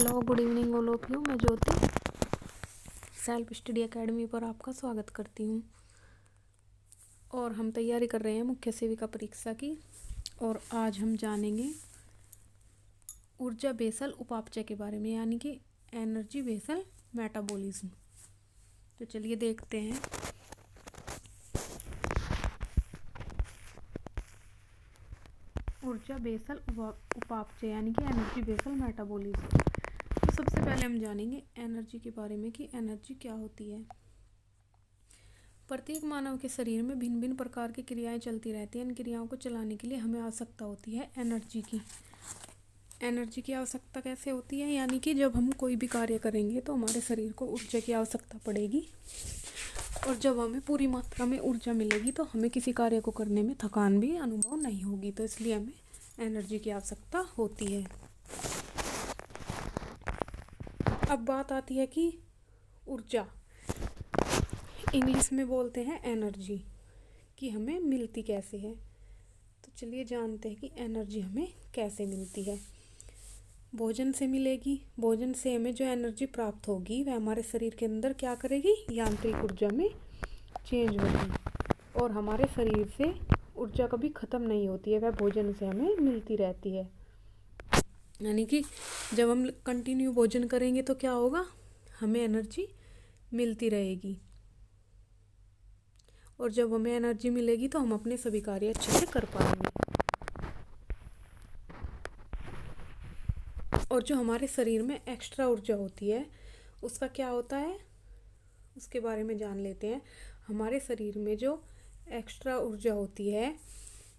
Hello, good evening all of you. मैं ज्योति self study academy पर आपका स्वागत करती हूँ। और हम तैयारी कर रहे हैं मुख्य सेविका परीक्षा की। और आज हम जानेंगे ऊर्जा बेसल उपापचय के बारे में, यानी कि एनर्जी बेसल मेटाबॉलिज्म। तो चलिए देखते हैं। ऊर्जा बेसल उपापचय यानी कि एनर्जी बेसल मेटाबॉलिज्म। तो सबसे पहले हम जानेंगे एनर्जी के बारे में कि एनर्जी क्या होती है। प्रत्येक मानव के शरीर में भिन्न भिन्न प्रकार की क्रियाएं चलती रहती हैं। इन क्रियाओं को चलाने के लिए हमें आवश्यकता होती है एनर्जी की। एनर्जी की आवश्यकता कैसे होती है, यानी कि जब हम कोई भी कार्य करेंगे तो हमारे शरीर को ऊर्जा की आवश्यकता पड़ेगी। और जब हमें पूरी मात्रा में ऊर्जा मिलेगी तो हमें किसी कार्य को करने में थकान भी अनुभव नहीं होगी। तो इसलिए हमें एनर्जी की आवश्यकता होती है। अब बात आती है कि ऊर्जा, इंग्लिश में बोलते हैं एनर्जी, कि हमें मिलती कैसे है। तो चलिए जानते हैं कि एनर्जी हमें कैसे मिलती है। भोजन से मिलेगी। भोजन से हमें जो एनर्जी प्राप्त होगी वह हमारे शरीर के अंदर क्या करेगी, यांत्रिक ऊर्जा में चेंज होगी। और हमारे शरीर से ऊर्जा कभी ख़त्म नहीं होती है, वह भोजन से हमें मिलती रहती है। यानी कि जब हम कंटिन्यू भोजन करेंगे तो क्या होगा, हमें एनर्जी मिलती रहेगी। और जब हमें एनर्जी मिलेगी तो हम अपने सभी कार्य अच्छे से कर पाएंगे। और जो हमारे शरीर में एक्स्ट्रा ऊर्जा होती है उसका क्या होता है, उसके बारे में जान लेते हैं। हमारे शरीर में जो एक्स्ट्रा ऊर्जा होती है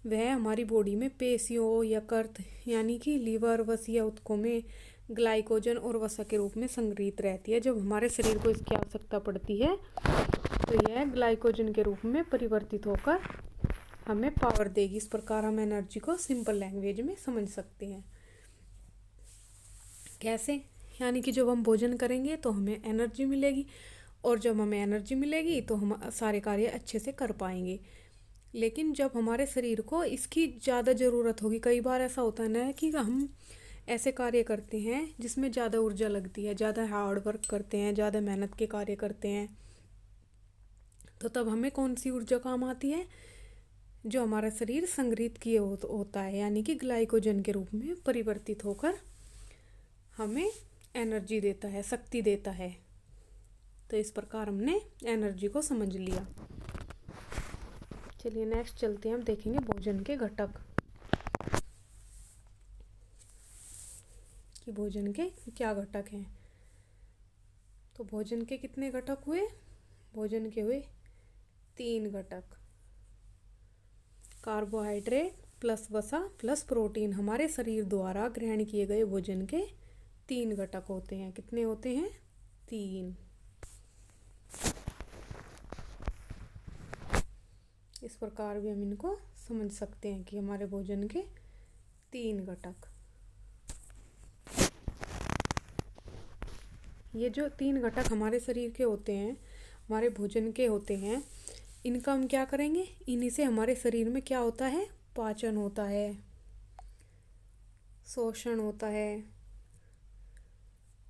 वह हमारी बॉडी में पेशियों, यकृत यानी कि लीवर, वसा ऊतकों में ग्लाइकोजन और वसा के रूप में संग्रहित रहती है। जब हमारे शरीर को इसकी आवश्यकता पड़ती है तो यह ग्लाइकोजन के रूप में परिवर्तित होकर हमें पावर देगी। इस प्रकार हम एनर्जी को सिंपल लैंग्वेज में समझ सकते हैं। कैसे, यानी कि जब हम भोजन करेंगे तो हमें एनर्जी मिलेगी। और जब हमें एनर्जी मिलेगी तो हम सारे कार्य अच्छे से कर पाएंगे। लेकिन जब हमारे शरीर को इसकी ज़्यादा ज़रूरत होगी, कई बार ऐसा होता है ना कि हम ऐसे कार्य करते हैं जिसमें ज़्यादा ऊर्जा लगती है, ज़्यादा हार्ड वर्क करते हैं, ज़्यादा मेहनत के कार्य करते हैं। तो तब हमें कौन सी ऊर्जा काम आती है, जो हमारा शरीर संग्रहित किए होता है, यानी कि ग्लाइकोजन के रूप में परिवर्तित होकर हमें एनर्जी देता है, शक्ति देता है। तो इस प्रकार हमने एनर्जी को समझ लिया। चलिए नेक्स्ट चलते हैं, हम देखेंगे भोजन के घटक, कि भोजन के क्या घटक हैं। तो भोजन के कितने घटक हुए, भोजन के हुए 3 घटक। कार्बोहाइड्रेट प्लस वसा प्लस प्रोटीन हमारे शरीर द्वारा ग्रहण किए गए भोजन के 3 घटक होते हैं। कितने होते हैं, 3। इस प्रकार भी हम इनको समझ सकते हैं कि हमारे भोजन के 3 घटक। ये जो 3 घटक हमारे शरीर के होते हैं, हमारे भोजन के होते हैं, इनका हम क्या करेंगे, इन्हीं से हमारे शरीर में क्या होता है, पाचन होता है, शोषण होता है।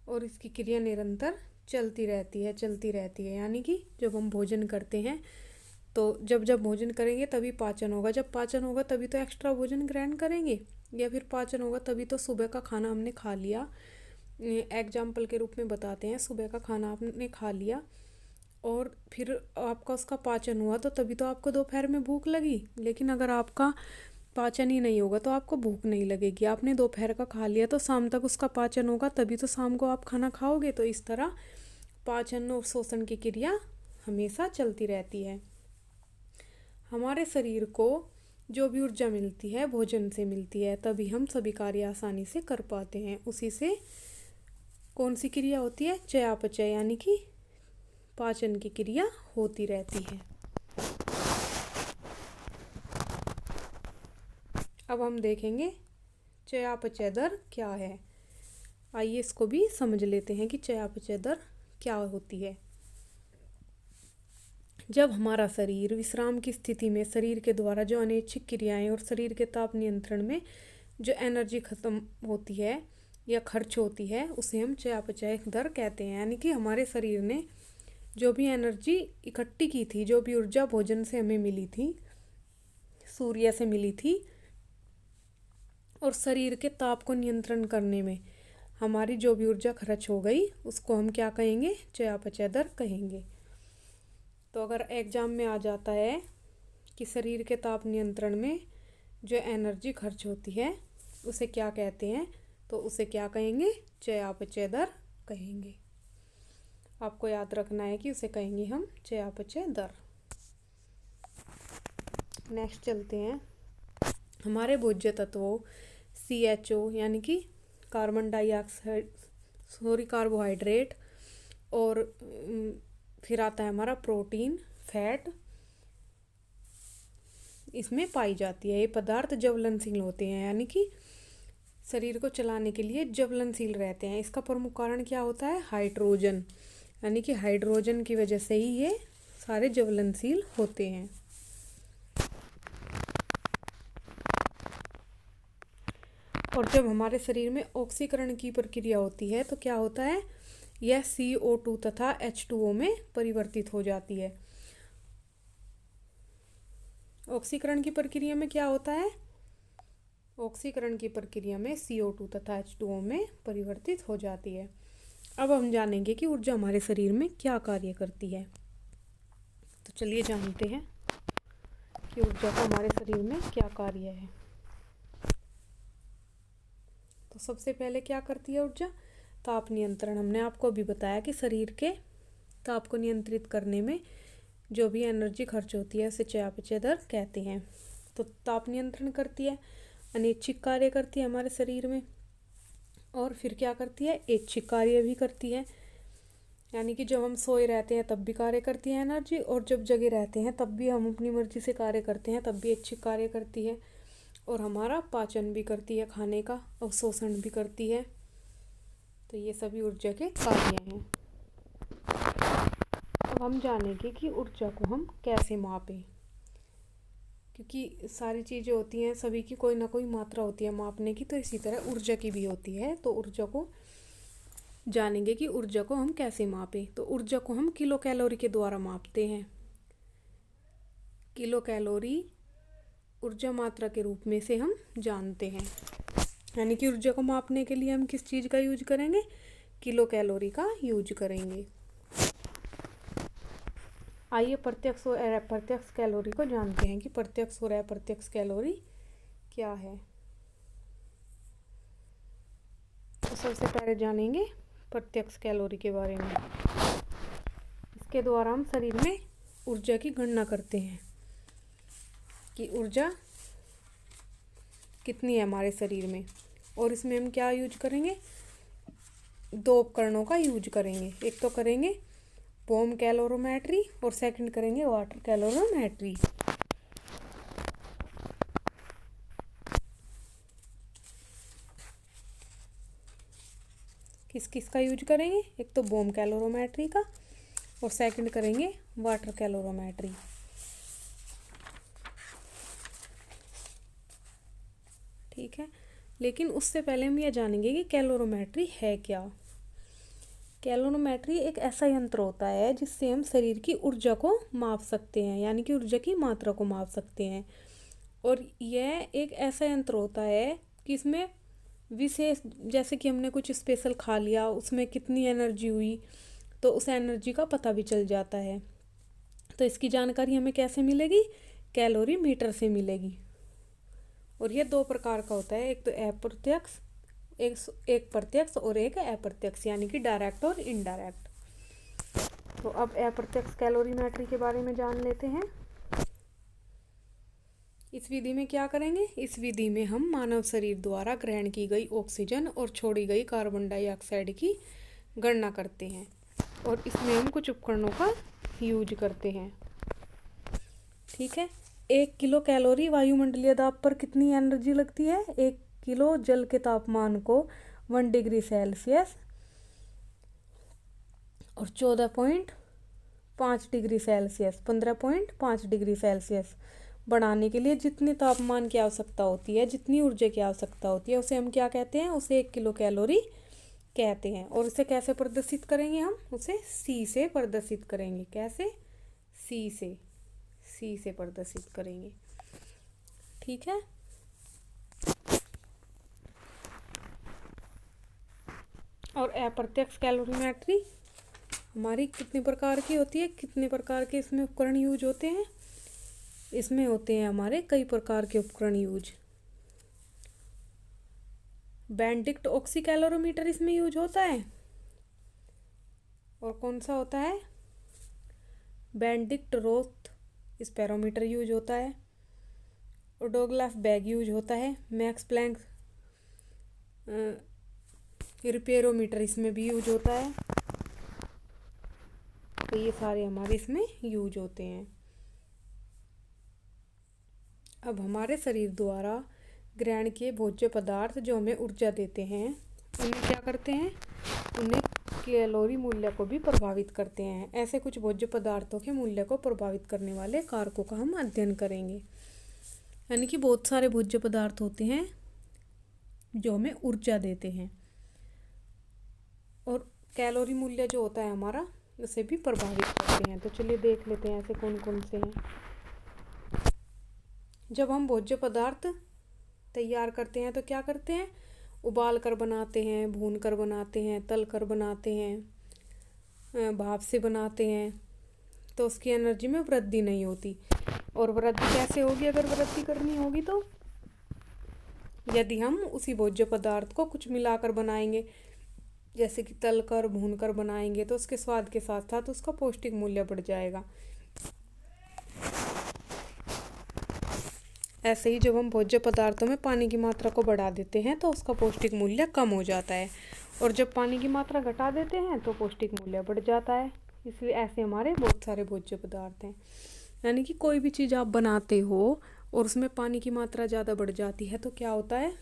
और इसकी क्रिया निरंतर चलती रहती है। यानी कि जब हम भोजन करते हैं तो जब भोजन करेंगे तभी पाचन होगा, जब पाचन होगा तभी तो एक्स्ट्रा भोजन ग्रहण करेंगे, या फिर पाचन होगा तभी तो सुबह का खाना हमने खा लिया। एग्जाम्पल के रूप में बताते हैं, सुबह का खाना आपने खा लिया और फिर आपका उसका पाचन हुआ तो तभी तो आपको दोपहर में भूख लगी। लेकिन अगर आपका पाचन ही नहीं होगा तो आपको भूख नहीं लगेगी। आपने दोपहर का खा लिया तो शाम तक उसका पाचन होगा, तभी तो शाम को आप खाना खाओगे। तो इस तरह पाचन और शोषण की क्रिया हमेशा चलती रहती है। हमारे शरीर को जो भी ऊर्जा मिलती है भोजन से मिलती है, तभी हम सभी कार्य आसानी से कर पाते हैं। उसी से कौन सी क्रिया होती है, चयापचय, यानी कि पाचन की क्रिया होती रहती है। अब हम देखेंगे चयापचय दर क्या है। आइए इसको भी समझ लेते हैं कि चयापचय दर क्या होती है। जब हमारा शरीर विश्राम की स्थिति में शरीर के द्वारा जो अनैच्छिक क्रियाएं और शरीर के ताप नियंत्रण में जो एनर्जी खत्म होती है या खर्च होती है उसे हम चयापचय दर कहते हैं। यानी कि हमारे शरीर ने जो भी एनर्जी इकट्ठी की थी, जो भी ऊर्जा भोजन से हमें मिली थी, सूर्य से मिली थी, और शरीर के ताप को नियंत्रण करने में हमारी जो भी ऊर्जा खर्च हो गई उसको हम क्या कहेंगे? चयापचय दर कहेंगे। तो अगर एग्जाम में आ जाता है कि शरीर के ताप नियंत्रण में जो एनर्जी खर्च होती है उसे क्या कहते हैं, तो उसे क्या कहेंगे? चयापचय दर कहेंगे। आपको याद रखना है कि उसे कहेंगे हम चयापचय दर। नेक्स्ट चलते हैं। हमारे भोज्य तत्वों CHO यानी कि कार्बन डाइऑक्साइड, कार्बोहाइड्रेट, और फिर आता है हमारा प्रोटीन, फैट, इसमें पाई जाती है। ये पदार्थ ज्वलनशील होते हैं, यानी कि शरीर को चलाने के लिए ज्वलनशील रहते हैं। इसका प्रमुख कारण क्या होता है? हाइड्रोजन, यानी कि हाइड्रोजन की वजह से ही ये सारे ज्वलनशील होते हैं। और जब हमारे शरीर में ऑक्सीकरण की प्रक्रिया होती है तो क्या होता है? यह CO2 तथा H2O में परिवर्तित हो जाती है। ऑक्सीकरण की प्रक्रिया में क्या होता है? ऑक्सीकरण की प्रक्रिया में CO2 तथा H2O में परिवर्तित हो जाती है। अब हम जानेंगे कि ऊर्जा हमारे शरीर में क्या कार्य करती है। तो चलिए जानते हैं कि ऊर्जा का हमारे शरीर में क्या कार्य है। तो सबसे पहले क्या करती है ऊर्जा? ताप नियंत्रण। हमने आपको अभी बताया कि शरीर के ताप को नियंत्रित करने में जो भी एनर्जी खर्च होती है उसे चयापचय दर कहते हैं। तो ताप नियंत्रण करती है, अनैच्छिक कार्य करती है हमारे शरीर में, और फिर क्या करती है? ऐच्छिक कार्य भी करती है। यानी कि जब हम सोए रहते हैं तब भी कार्य करती है एनर्जी, और जब जगे रहते हैं तब भी हम अपनी मर्जी से कार्य करते हैं, तब भी ऐच्छिक कार्य करती है। और हमारा पाचन भी करती है खाने का, अवशोषण भी करती है। तो ये सभी ऊर्जा के कार्य हैं। अब हम जानेंगे कि ऊर्जा को हम कैसे मापें, क्योंकि सारी चीज़ें होती हैं, सभी की कोई ना कोई मात्रा होती है मापने की, तो इसी तरह ऊर्जा की भी होती है। तो ऊर्जा को जानेंगे कि ऊर्जा को हम कैसे मापें। तो ऊर्जा को हम किलो कैलोरी के द्वारा मापते हैं। किलो कैलोरी ऊर्जा मात्रा के रूप में से हम जानते हैं। यानी कि ऊर्जा को मापने के लिए हम किस चीज़ का यूज करेंगे? किलो कैलोरी का यूज करेंगे। आइए प्रत्यक्ष और अप्रत्यक्ष कैलोरी को जानते हैं कि प्रत्यक्ष और अप्रत्यक्ष कैलोरी क्या है। तो सबसे पहले जानेंगे प्रत्यक्ष कैलोरी के बारे में। इसके द्वारा हम शरीर में ऊर्जा की गणना करते हैं कि ऊर्जा कितनी है हमारे शरीर में, और इसमें हम क्या यूज करेंगे? 2 उपकरणों का यूज करेंगे। एक तो करेंगे बोम कैलोरीमेट्री और सेकंड करेंगे वाटर कैलोरीमेट्री। किस किस का यूज करेंगे? एक तो बोम कैलोरीमेट्री का और सेकंड करेंगे वाटर कैलोरीमेट्री। ठीक है, लेकिन उससे पहले हम यह जानेंगे कि कैलोरीमेट्री है क्या। कैलोरीमेट्री एक ऐसा यंत्र होता है जिससे हम शरीर की ऊर्जा को माप सकते हैं, यानी कि ऊर्जा की मात्रा को माप सकते हैं। और यह एक ऐसा यंत्र होता है कि इसमें विशेष, जैसे कि हमने कुछ स्पेशल खा लिया, उसमें कितनी एनर्जी हुई, तो उस एनर्जी का पता भी चल जाता है। तो इसकी जानकारी हमें कैसे मिलेगी? कैलोरी मीटर से मिलेगी। और यह 2 प्रकार का होता है, एक तो अप्रत्यक्ष, एक प्रत्यक्ष और एक अप्रत्यक्ष, यानी कि डायरेक्ट और इनडायरेक्ट। तो अब अप्रत्यक्ष कैलोरीमेट्री के बारे में जान लेते हैं। इस विधि में क्या करेंगे? इस विधि में हम मानव शरीर द्वारा ग्रहण की गई ऑक्सीजन और छोड़ी गई कार्बन डाइऑक्साइड की गणना करते हैं, और इसमें हम कुछ उपकरणों का यूज करते हैं। ठीक है, 1 किलो कैलोरी वायुमंडलीय दाब पर कितनी एनर्जी लगती है? 1 किलो जल के तापमान को 1 डिग्री सेल्सियस और 14.5 डिग्री सेल्सियस, 15.5 डिग्री सेल्सियस बढ़ाने के लिए जितने तापमान की आवश्यकता होती है, जितनी ऊर्जा की आवश्यकता होती है, उसे हम क्या कहते हैं? उसे 1 किलो कैलोरी कहते हैं। और इसे कैसे प्रदर्शित करेंगे? हम उसे सी से प्रदर्शित करेंगे। कैसे? सी से प्रदर्शित करेंगे। ठीक है। और अप्रत्यक्ष कैलोरीमेट्री हमारी कितने प्रकार की होती है? कितने प्रकार के इसमें उपकरण यूज होते हैं? इसमें होते हैं हमारे कई प्रकार के उपकरण यूज। बेंडिक्ट ऑक्सीकैलोरीमीटर इसमें यूज होता है। और कौन सा होता है? बेंडिक्ट रोथ स्पेरोमीटर यूज होता है। और डॉगलास बैग यूज होता है। मैक्स प्लैंक रिपेरोमीटर इसमें भी यूज होता है। तो ये सारे हमारे इसमें यूज होते हैं। अब हमारे शरीर द्वारा ग्रहण किए भोज्य पदार्थ जो हमें ऊर्जा देते हैं, उन्हें क्या करते हैं? उन्हें कैलोरी मूल्य को भी प्रभावित करते हैं। ऐसे कुछ भोज्य पदार्थों के मूल्य को प्रभावित करने वाले कारकों का हम अध्ययन करेंगे। यानी कि बहुत सारे भोज्य पदार्थ होते हैं जो हमें ऊर्जा देते हैं, और कैलोरी मूल्य जो होता है हमारा, उसे भी प्रभावित करते हैं। तो चलिए देख लेते हैं ऐसे कौन कौन से हैं। जब हम भोज्य पदार्थ तैयार करते हैं तो क्या करते हैं? उबाल कर बनाते हैं, भून कर बनाते हैं, तल कर बनाते हैं, भाप से बनाते हैं। तो उसकी एनर्जी में वृद्धि नहीं होती। और वृद्धि कैसे होगी? अगर वृद्धि करनी होगी तो यदि हम उसी भोज्य पदार्थ को कुछ मिलाकर बनाएंगे, जैसे कि तल कर भून कर बनाएंगे, तो उसके स्वाद के साथ साथ उसका पौष्टिक मूल्य बढ़ जाएगा। ऐसे ही जब हम भोज्य पदार्थों में पानी की मात्रा को बढ़ा देते हैं तो उसका पौष्टिक मूल्य कम हो जाता है, और जब पानी की मात्रा घटा देते हैं तो पौष्टिक मूल्य बढ़ जाता है। इसलिए ऐसे हमारे बहुत सारे भोज्य पदार्थ हैं। यानी कि कोई भी चीज़ आप बनाते हो और उसमें पानी की मात्रा ज़्यादा बढ़ जाती है तो क्या होता है?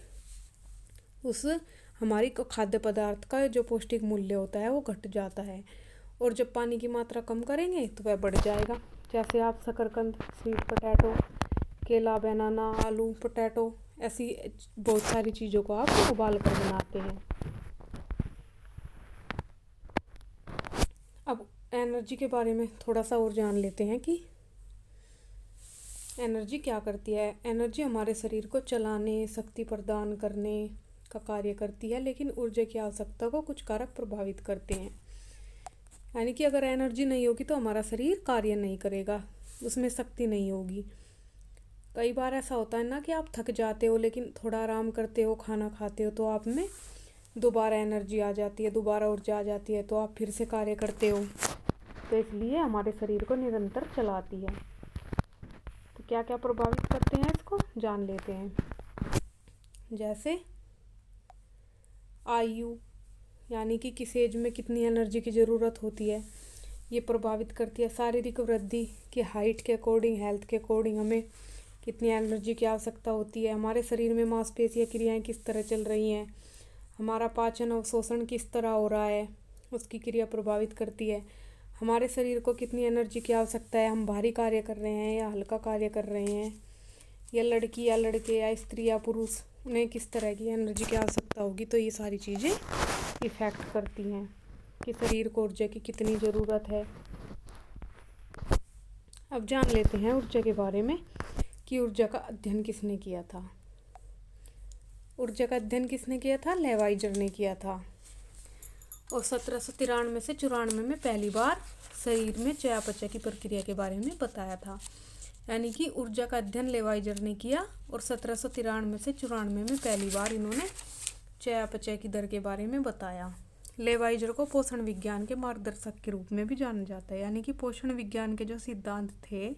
उस हमारी खाद्य पदार्थ का जो पौष्टिक मूल्य होता है वो घट जाता है। और जब पानी की मात्रा कम करेंगे तो वह बढ़ जाएगा। जैसे आप शकरकंद, स्वीट पोटैटो, केला, बनाना, आलू, पोटैटो, ऐसी बहुत सारी चीज़ों को आप उबाल कर बनाते हैं। अब एनर्जी के बारे में थोड़ा सा और जान लेते हैं कि एनर्जी क्या करती है। एनर्जी हमारे शरीर को चलाने, शक्ति प्रदान करने का कार्य करती है, लेकिन ऊर्जा की आवश्यकता को कुछ कारक प्रभावित करते हैं। यानी कि अगर एनर्जी नहीं होगी तो हमारा शरीर कार्य नहीं करेगा, उसमें शक्ति नहीं होगी। कई बार ऐसा होता है ना कि आप थक जाते हो, लेकिन थोड़ा आराम करते हो, खाना खाते हो, तो आप में दोबारा एनर्जी आ जाती है, दोबारा ऊर्जा आ जाती है, तो आप फिर से कार्य करते हो। तो इसलिए हमारे शरीर को निरंतर चलाती है। तो क्या क्या प्रभावित करते हैं इसको जान लेते हैं। जैसे आयु, यानी कि किस एज में कितनी एनर्जी की ज़रूरत होती है, ये प्रभावित करती है। शारीरिक वृद्धि की हाइट के अकॉर्डिंग, हेल्थ के अकॉर्डिंग हमें कितनी एनर्जी की आवश्यकता होती है। हमारे शरीर में मांसपेशियाँ क्रियाएं किस तरह चल रही हैं, हमारा पाचन और शोषण किस तरह हो रहा है, उसकी क्रिया प्रभावित करती है। हमारे शरीर को कितनी एनर्जी की आवश्यकता है, हम भारी कार्य कर रहे हैं या हल्का कार्य कर रहे हैं, या लड़की या लड़के या स्त्री या पुरुष, उन्हें किस तरह की एनर्जी की आवश्यकता होगी। तो ये सारी चीज़ें इफ़ेक्ट करती हैं कि शरीर को ऊर्जा की कितनी ज़रूरत है। अब जान लेते हैं ऊर्जा के बारे में कि ऊर्जा का अध्ययन किसने किया था। ऊर्जा का अध्ययन किसने किया था? लेवाइजर ने किया था। और 1793 से 94 में पहली बार शरीर में चयापचय की प्रक्रिया के बारे में बताया था। यानी कि ऊर्जा का अध्ययन लेवाइजर ने किया, और 1793 से 94 में पहली बार इन्होंने चयापचय की दर के बारे में बताया। लेवाइजर को पोषण विज्ञान के मार्गदर्शक के रूप में भी जाना जाता है। यानी कि पोषण विज्ञान के जो सिद्धांत थे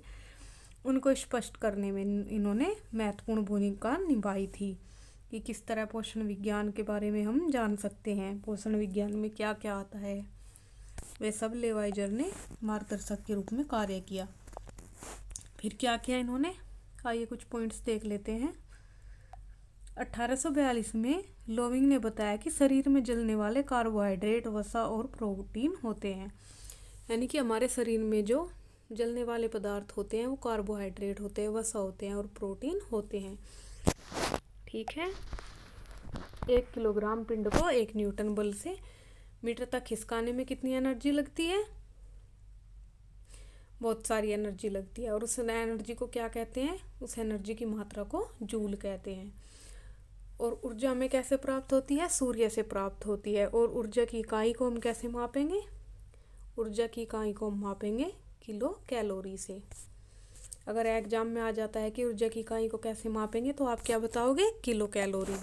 उनको स्पष्ट करने में इन्होंने महत्वपूर्ण भूमिका निभाई थी कि किस तरह पोषण विज्ञान के बारे में हम जान सकते हैं, पोषण विज्ञान में क्या क्या आता है, वे सब लेवाइजर ने मार्गदर्शक के रूप में कार्य किया। फिर क्या किया इन्होंने, आइए कुछ पॉइंट्स देख लेते हैं। 1842 में लोविंग ने बताया कि शरीर में जलने वाले कार्बोहाइड्रेट, वसा और प्रोटीन होते हैं। यानी कि हमारे शरीर में जो जलने वाले पदार्थ होते हैं वो कार्बोहाइड्रेट होते हैं, वसा होते हैं और प्रोटीन होते हैं। ठीक है। 1 किलोग्राम पिंड को 1 न्यूटन बल से मीटर तक खिसकाने में कितनी एनर्जी लगती है? बहुत सारी एनर्जी लगती है। और उस एनर्जी को क्या कहते हैं? उस एनर्जी की मात्रा को जूल कहते हैं। और ऊर्जा हमें कैसे प्राप्त होती है? सूर्य से प्राप्त होती है। और ऊर्जा की इकाई को हम कैसे मापेंगे? ऊर्जा की इकाई को हम मापेंगे किलो कैलोरी से। अगर एग्जाम में आ जाता है कि ऊर्जा की इकाई को कैसे मापेंगे, तो आप क्या बताओगे? Kilo calorie.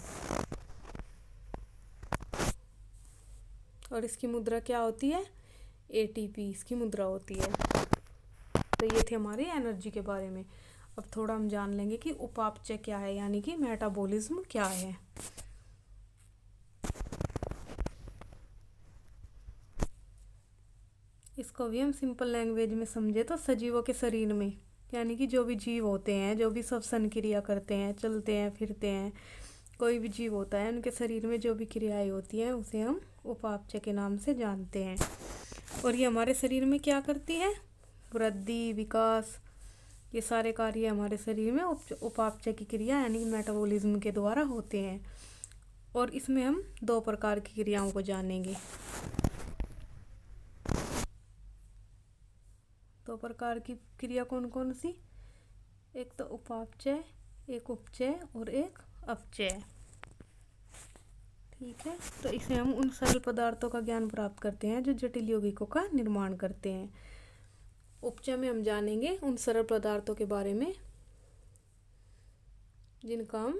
और इसकी मुद्रा क्या होती है? एटीपी इसकी मुद्रा होती है। तो ये थे हमारे एनर्जी के बारे में। अब थोड़ा हम जान लेंगे कि उपापचय क्या है, यानी कि मेटाबॉलिज्म क्या है। इसको भी हम सिंपल लैंग्वेज में समझे तो सजीवों के शरीर में, यानी कि जो भी जीव होते हैं, जो भी श्वसन क्रिया करते हैं, चलते हैं, फिरते हैं, कोई भी जीव होता है, उनके शरीर में जो भी क्रियाएं होती हैं उसे हम उपापचय के नाम से जानते हैं। और ये हमारे शरीर में क्या करती है? वृद्धि, विकास, ये सारे कार्य हमारे शरीर में उपापचय की क्रिया यानी मेटाबॉलिज्म के द्वारा होते हैं। और इसमें हम 2 प्रकार की क्रियाओं को जानेंगे। 2 प्रकार की क्रिया कौन कौन सी? एक तो उपापचय, एक उपचय और एक अपचय। ठीक है। तो इसे हम उन सरल पदार्थों का ज्ञान प्राप्त करते हैं जो जटिल यौगिकों का निर्माण करते हैं। उपचय में हम जानेंगे उन सरल पदार्थों के बारे में जिनका हम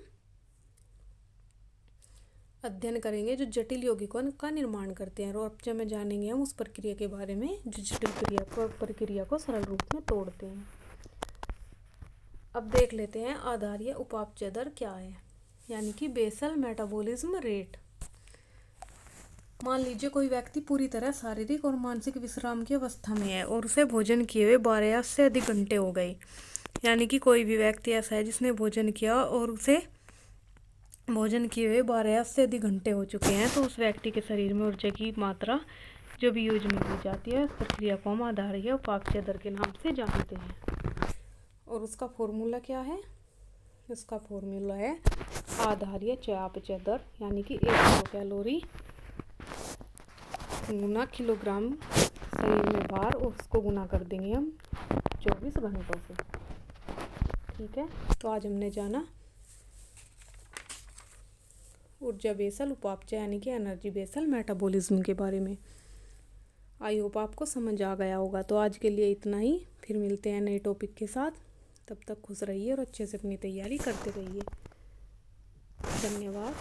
अध्ययन करेंगे, जो जटिल यौगिकों का निर्माण करते हैं। और अपचय में जानेंगे हम उस प्रक्रिया के बारे में जो जटिल प्रक्रिया को सरल रूप में तोड़ते हैं। अब देख लेते हैं आधारीय उपापचय दर क्या है, यानी कि बेसल मेटाबॉलिज्म रेट। मान लीजिए कोई व्यक्ति पूरी तरह शारीरिक और मानसिक विश्राम की अवस्था में है और उसे भोजन किए हुए 12 से अधिक घंटे हो गए। यानी कि कोई भी व्यक्ति ऐसा है जिसने भोजन किया और उसे भोजन किए हुए 12 से अधिक घंटे हो चुके हैं, तो उस व्यक्ति के शरीर में ऊर्जा की मात्रा जो भी यूज में ली जाती है, उस प्रक्रिया को हम आधारीय उपापचय दर के नाम से जानते हैं। और उसका फॉर्मूला क्या है? उसका फॉर्मूला है आधारीय चयापचय दर, यानी कि 1 किलो कैलोरी गुना किलोग्राम शरीर में भार, और उसको गुना कर देंगे हम 24 घंटों से। ठीक है। तो आज हमने जाना ऊर्जा बेसल उपापचय यानी कि एनर्जी बेसल मेटाबॉलिज्म के बारे में। आई होप आपको समझ आ गया होगा। तो आज के लिए इतना ही, फिर मिलते हैं नए टॉपिक के साथ। तब तक खुश रहिए और अच्छे से अपनी तैयारी करते रहिए। धन्यवाद।